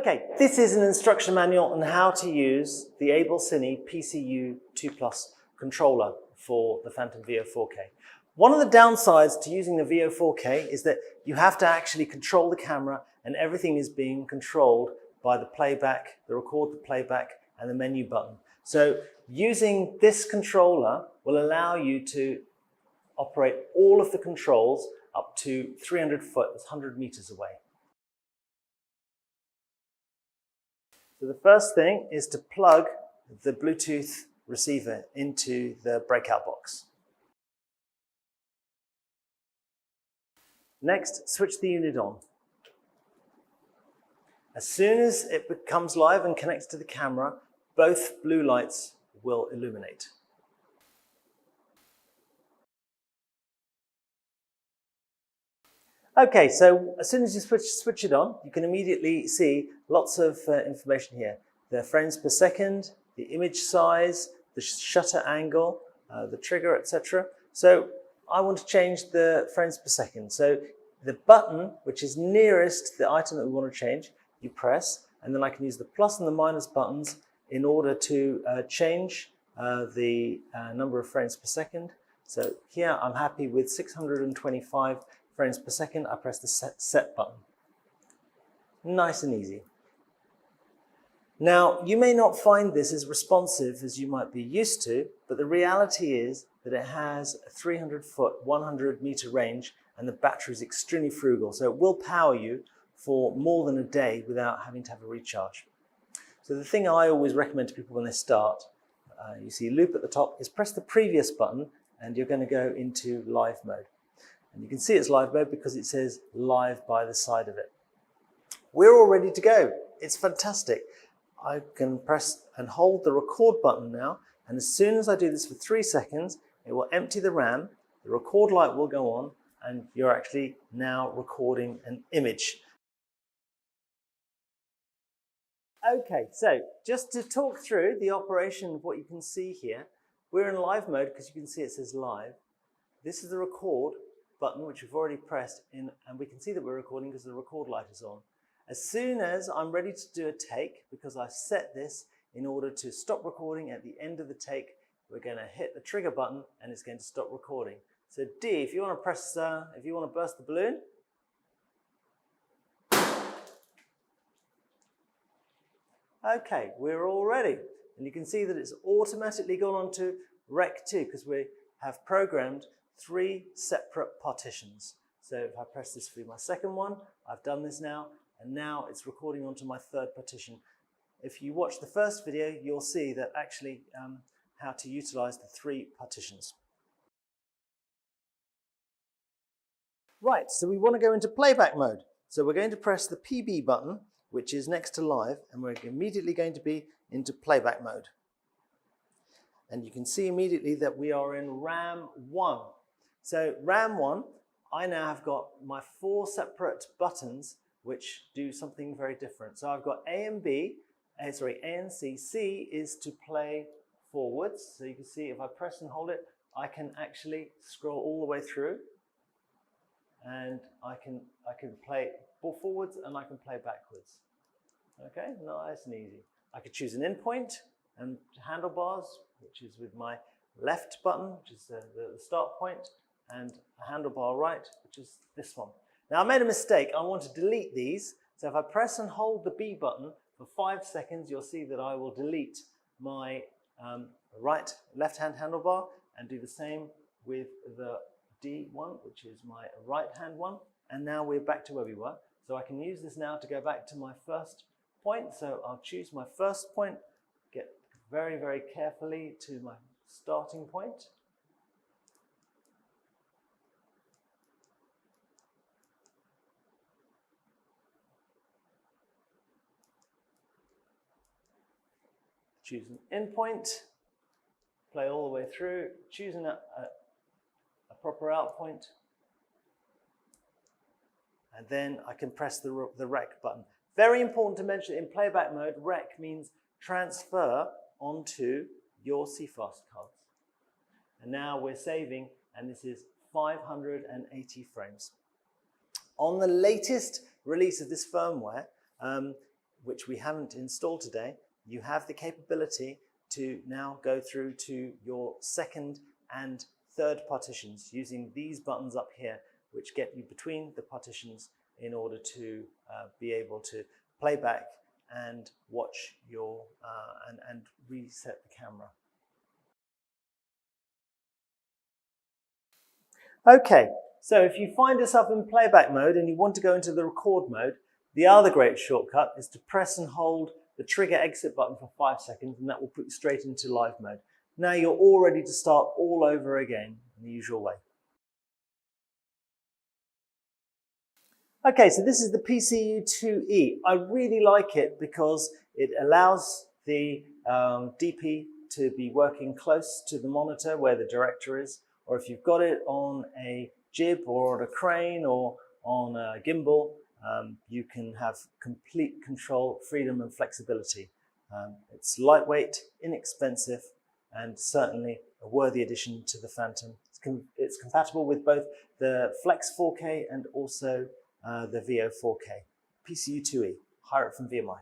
Okay, this is an instruction manual on how to use the AbelCine PCU-2 controller for the Phantom VEO 4K. One of the downsides to using the VEO 4K is that you have to actually control the camera, and everything is being controlled by the playback, the record, the playback, and the menu button. So using this controller will allow you to operate all of the controls up to 300 foot, that's 100 meters away. So the first thing is to plug the Bluetooth receiver into the breakout box. Next, switch the unit on. As soon as it becomes live and connects to the camera, both blue lights will illuminate. Okay, so as soon as you switch it on, you can immediately see lots of information here. The frames per second, the image size, the shutter angle, the trigger, etc. So I want to change the frames per second. So the button, which is nearest the item that we want to change, you press, and then I can use the plus and the minus buttons in order to change the number of frames per second. So here I'm happy with 625 frames per second. I press the set button. Nice and easy. Now, you may not find this as responsive as you might be used to, but the reality is that it has a 300 foot, 100 meter range, and the battery is extremely frugal. So it will power you for more than a day without having to have a recharge. So the thing I always recommend to people when they start, you see loop at the top, is press the previous button and you're going to go into live mode. And you can see it's live mode because it says live by the side of it. We're all ready to go. It's fantastic. I can press and hold the record button now, and as soon as I do this for 3 seconds, it will empty the RAM, the record light will go on, and you're actually now recording an image. Okay, so just to talk through the operation of what you can see here, we're in live mode because you can see it says live. This is the record button, which we've already pressed in, and we can see that we're recording because the record light is on. As soon as I'm ready to do a take, because I've set this in order to stop recording at the end of the take, we're going to hit the trigger button and it's going to stop recording. So D, if you want to press, if you want to burst the balloon. Okay, we're all ready. And you can see that it's automatically gone on to Rec 2 because we have programmed 3 separate partitions. So if I press this for my second one, I've done this now, and now it's recording onto my third partition. If you watch the first video, you'll see that actually how to utilize the 3 partitions. Right, so we want to go into playback mode. So we're going to press the PB button, which is next to live, and we're immediately going to be into playback mode. And you can see immediately that we are in RAM 1. So RAM 1, I now have got my 4 separate buttons which do something very different. So I've got A and B, A and C. C is to play forwards. So you can see if I press and hold it, I can actually scroll all the way through, and I can play forwards and I can play backwards. Okay, nice and easy. I could choose an endpoint and handlebars, which is with my left button, which is the start point, and a handlebar right, which is this one. Now I made a mistake. I want to delete these. So if I press and hold the B button for 5 seconds, you'll see that I will delete my left-hand handlebar and do the same with the D one, which is my right-hand one. And now we're back to where we were. So I can use this now to go back to my first point. So I'll choose my first point, get very, very carefully to my starting point. Choose an endpoint, play all the way through, choosing a proper out point, and then I can press the rec button. Very important to mention, in playback mode, rec means transfer onto your CFast cards. And now we're saving, and this is 580 frames. On the latest release of this firmware, which we haven't installed today, you have the capability to now go through to your second and third partitions using these buttons up here, which get you between the partitions in order to be able to play back and watch your and reset the camera. Okay, so if you find yourself in playback mode and you want to go into the record mode, the other great shortcut is to press and hold the trigger exit button for 5 seconds, and that will put you straight into live mode. Now you're all ready to start all over again in the usual way. Okay, so this is the PCU-2E. I really like it because it allows the DP to be working close to the monitor where the director is, or if you've got it on a jib or on a crane or on a gimbal, you can have complete control, freedom and flexibility. It's lightweight, inexpensive, and certainly a worthy addition to the Phantom. It's compatible with both the Flex 4K and also the VEO 4K. PCU-2E. Hire it from VMI.